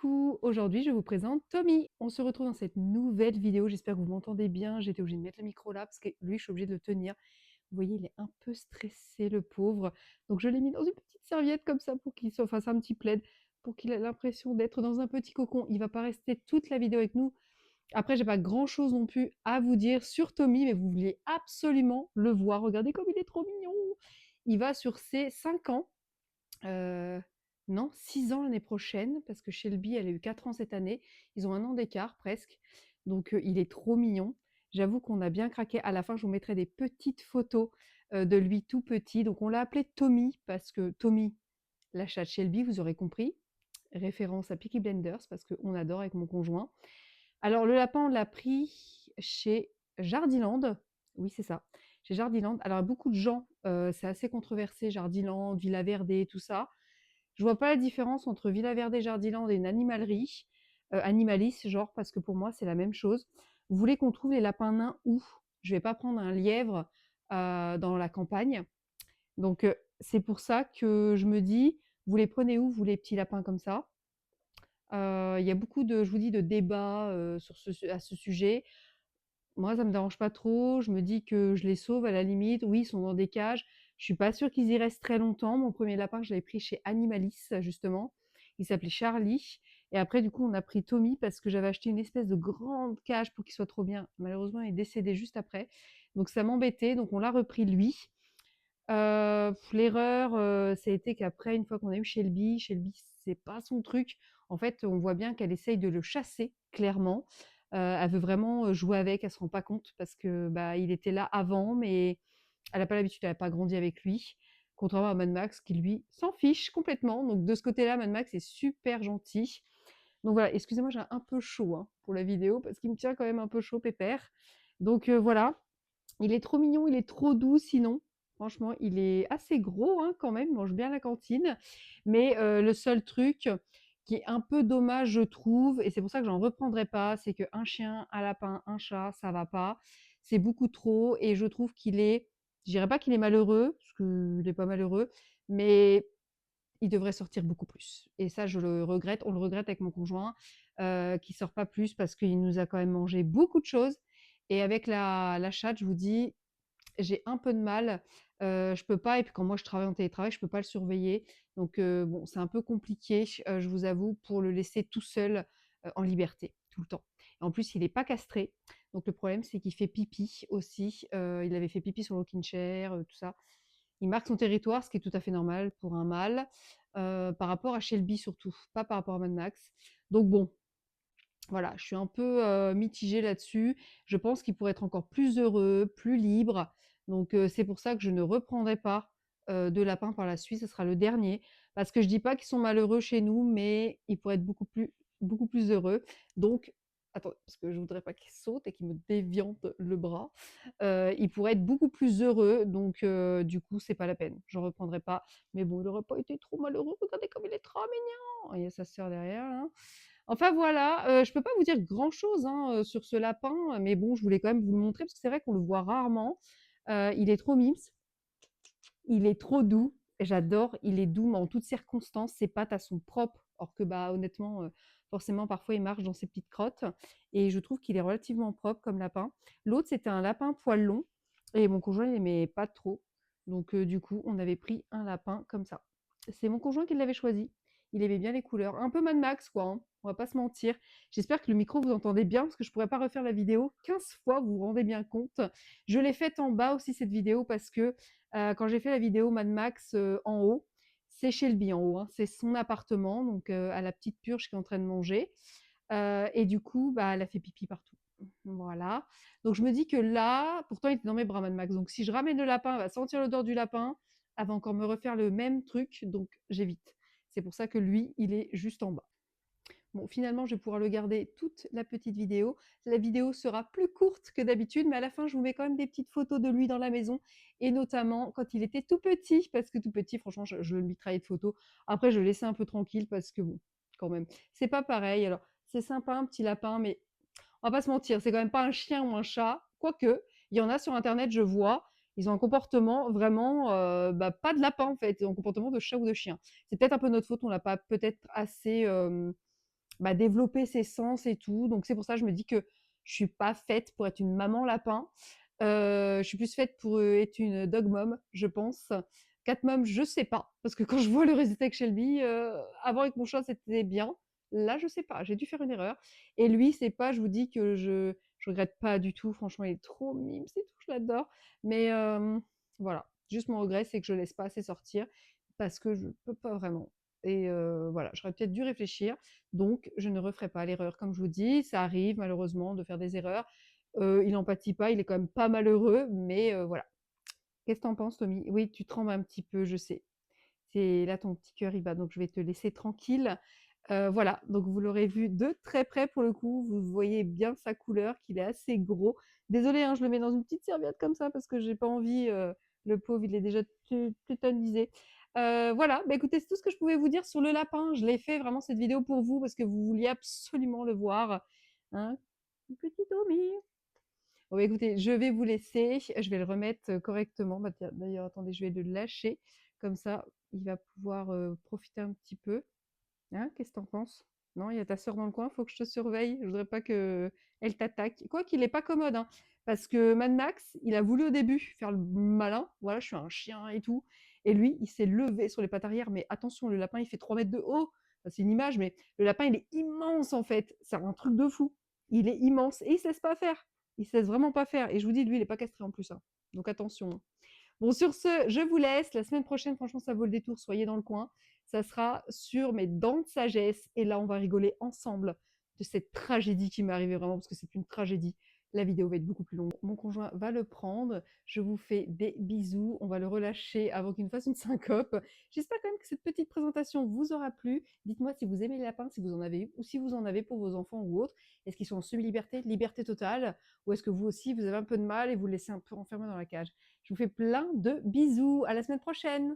Coucou, aujourd'hui je vous présente Tommy. On se retrouve dans cette nouvelle vidéo, j'espère que vous m'entendez bien. J'étais obligée de mettre le micro là parce que lui je suis obligée de le tenir. Vous voyez, il est un peu stressé le pauvre. Donc je l'ai mis dans une petite serviette comme ça pour qu'il se fasse un petit plaid, pour qu'il ait l'impression d'être dans un petit cocon. Il va pas rester toute la vidéo avec nous. Après, j'ai pas grand chose non plus à vous dire sur Tommy, mais vous vouliez absolument le voir. Regardez comme il est trop mignon. Il va sur ses 5 ans. Heu, non, 6 ans l'année prochaine, parce que Shelby, elle a eu 4 ans cette année. Ils ont 1 an d'écart presque, donc il est trop mignon. J'avoue qu'on a bien craqué. À la fin, je vous mettrai des petites photos, de lui tout petit. Donc on l'a appelé Tommy parce que Tommy, la chatte Shelby, vous aurez compris. Référence à Peaky Blinders parce qu'on adore avec mon conjoint. Alors le lapin, on l'a pris chez Jardiland. Oui, c'est ça, chez Jardiland. Alors beaucoup de gens, c'est assez controversé, Jardiland, Villa Verde, tout ça. Je vois pas la différence entre Villa Verde, Jardiland et une animalerie, Animalis, genre, parce que pour moi, c'est la même chose. Vous voulez qu'on trouve les lapins nains où? Je vais pas prendre un lièvre, dans la campagne. Donc c'est pour ça que je me dis: «Vous les prenez où, vous, les petits lapins comme ça?» Il y a beaucoup de je vous dis, de débats, sur à ce sujet. Moi, ça me dérange pas trop. Je me dis que je les sauve à la limite. Oui, ils sont dans des cages. Je suis pas sûre qu'ils y restent très longtemps. Mon premier lapin, je l'avais pris chez Animalis, justement. Il s'appelait Charlie. Et après, du coup, on a pris Tommy parce que j'avais acheté une espèce de grande cage pour qu'il soit trop bien. Malheureusement, il est décédé juste après. Donc ça m'embêtait. Donc on l'a repris lui. L'erreur, ça a été qu'après, une fois qu'on a eu Shelby, c'est pas son truc. En fait, on voit bien qu'elle essaye de le chasser, clairement. Elle veut vraiment, jouer avec, elle se rend pas compte parce que, bah, il était là avant, mais elle a pas l'habitude, elle a pas grandi avec lui. Contrairement à Mad Max qui, lui, s'en fiche complètement. Donc de ce côté-là, Mad Max est super gentil. Donc voilà, excusez-moi, j'ai un peu chaud, hein, pour la vidéo parce qu'il me tient quand même un peu chaud pépère. Donc voilà. Il est trop mignon, il est trop doux sinon. Franchement, il est assez gros, hein, quand même, il mange bien à la cantine. Mais le seul truc qui est un peu dommage, je trouve, et c'est pour ça que j'en reprendrai pas, c'est qu'un chien, un lapin, un chat, ça va pas. C'est beaucoup trop et je trouve qu'il est, je dirais pas qu'il est malheureux, parce qu'il est pas malheureux, mais il devrait sortir beaucoup plus. Et ça, je le regrette. On le regrette avec mon conjoint, qui sort pas plus parce qu'il nous a quand même mangé beaucoup de choses. Et avec la chatte, je vous dis, j'ai un peu de mal. Je peux pas. Et puis quand moi je travaille en télétravail, je peux pas le surveiller. Donc bon, c'est un peu compliqué, je vous avoue, pour le laisser tout seul, en liberté, tout le temps. Et en plus, il est pas castré. Donc le problème, c'est qu'il fait pipi aussi. Il avait fait pipi sur le rocking chair, tout ça. Il marque son territoire, ce qui est tout à fait normal pour un mâle, par rapport à Shelby surtout, pas par rapport à Mad Max. Donc bon, voilà, je suis un peu, mitigée là-dessus. Je pense qu'il pourrait être encore plus heureux, plus libre. Donc c'est pour ça que je ne reprendrai pas, de lapin par la suite, ce sera le dernier. Parce que je dis pas qu'ils sont malheureux chez nous, mais ils pourraient être beaucoup plus heureux. Donc attendez, parce que je voudrais pas qu'il saute et qu'il me déviante le bras. Ils pourraient être beaucoup plus heureux, donc du coup, c'est pas la peine. J'en reprendrai pas. Mais bon, il aurait pas été trop malheureux. Regardez comme il est trop mignon! Il y a sa sœur derrière là. Enfin voilà, je peux pas vous dire grand-chose, hein, sur ce lapin, mais bon, je voulais quand même vous le montrer parce que c'est vrai qu'on le voit rarement. Il est trop mimes, il est trop doux, j'adore, il est doux, mais en toutes circonstances, ses pattes, elles sont propres. Or que, bah, honnêtement, forcément, parfois, il marche dans ses petites crottes et je trouve qu'il est relativement propre comme lapin. L'autre, c'était un lapin poil long et mon conjoint, il aimait pas trop. Donc du coup, on avait pris un lapin comme ça. C'est mon conjoint qui l'avait choisi. Il aimait bien les couleurs. Un peu Mad Max, quoi, hein, on va pas se mentir. J'espère que le micro vous entendez bien parce que je pourrais pas refaire la vidéo 15 fois, vous vous rendez bien compte. Je l'ai faite en bas aussi cette vidéo parce que quand j'ai fait la vidéo Mad Max, en haut, c'est Shelby en haut, hein, c'est son appartement, donc à la petite purge qui est en train de manger, et du coup, bah, elle a fait pipi partout. Voilà, donc je me dis que là, pourtant il était dans mes bras Mad Max, donc si je ramène le lapin, elle va sentir l'odeur du lapin, elle va encore me refaire le même truc, donc j'évite. C'est pour ça que lui, il est juste en bas. Bon, finalement, je vais pouvoir le garder toute la petite vidéo. La vidéo sera plus courte que d'habitude, mais à la fin, je vous mets quand même des petites photos de lui dans la maison, et notamment quand il était tout petit, parce que tout petit, franchement, je lui travaillais de photos. Après, je le laissais un peu tranquille parce que bon, quand même, c'est pas pareil. Alors, c'est sympa, un petit lapin, mais on va pas se mentir, c'est quand même pas un chien ou un chat. Quoique, il y en a sur Internet, je vois, ils ont un comportement vraiment, bah, pas de lapin en fait, ils ont un comportement de chat ou de chien. C'est peut-être un peu notre faute, on l'a pas peut-être assez bah, développer ses sens et tout. Donc c'est pour ça que je me dis que je suis pas faite pour être une maman lapin. Je suis plus faite pour être une dog mom, je pense. Cat mom, je sais pas, parce que quand je vois le résultat avec Shelby, avant avec mon chat c'était bien. Là, je sais pas, j'ai dû faire une erreur. Et lui, c'est pas, je vous dis que je regrette pas du tout. Franchement, il est trop mime, c'est tout, je l'adore. Mais voilà, juste mon regret, c'est que je laisse pas assez sortir parce que je peux pas vraiment. Et voilà, j'aurais peut-être dû réfléchir. Donc, je ne referai pas l'erreur. Comme je vous dis, ça arrive malheureusement de faire des erreurs. Il n'en pâtit pas, il est quand même pas malheureux, mais voilà. Qu'est-ce que t'en penses, Tommy? Oui, tu trembles un petit peu, je sais. C'est là ton petit cœur il bat, donc je vais te laisser tranquille. Voilà, donc vous l'aurez vu de très près pour le coup. Vous voyez bien sa couleur, qu'il est assez gros. Désolée, hein, je le mets dans une petite serviette comme ça parce que j'ai pas envie. Le pauvre, il est déjà tétanisé. Voilà, bah écoutez, c'est tout ce que je pouvais vous dire sur le lapin. Je l'ai fait vraiment cette vidéo pour vous parce que vous vouliez absolument le voir. Hein, petit Tommy. Bon, bah, écoutez, je vais vous laisser. Je vais le remettre correctement. Bah, tiens, d'ailleurs, attendez, je vais le lâcher. Comme ça, il va pouvoir profiter un petit peu. Hein, qu'est-ce que t'en penses? Non, il y a ta sœur dans le coin, faut que je te surveille. Je voudrais pas que elle t'attaque. Quoi qu'il est pas commode, hein, parce que Mad Max, il a voulu au début faire le malin. Voilà, je suis un chien et tout. Et lui, il s'est levé sur les pattes arrière. Mais attention, le lapin, il fait 3 mètres de haut. Enfin, c'est une image, mais le lapin, il est immense en fait. C'est un truc de fou. Il est immense et il se laisse pas faire. Il se laisse vraiment pas faire. Et je vous dis, lui, il est pas castré en plus, hein. Donc attention, hein. Bon, sur ce, je vous laisse. La semaine prochaine, franchement, ça vaut le détour. Soyez dans le coin. Ça sera sur mes dents de sagesse. Et là, on va rigoler ensemble de cette tragédie qui m'est arrivée vraiment, parce que c'est une tragédie. La vidéo va être beaucoup plus longue. Mon conjoint va le prendre. Je vous fais des bisous. On va le relâcher avant qu'il ne fasse une syncope. J'espère quand même que cette petite présentation vous aura plu. Dites-moi si vous aimez les lapins, si vous en avez eu, ou si vous en avez pour vos enfants ou autres. Est-ce qu'ils sont en semi-liberté, liberté totale, ou est-ce que vous aussi, vous avez un peu de mal et vous laissez un peu enfermé dans la cage? Je vous fais plein de bisous. À la semaine prochaine.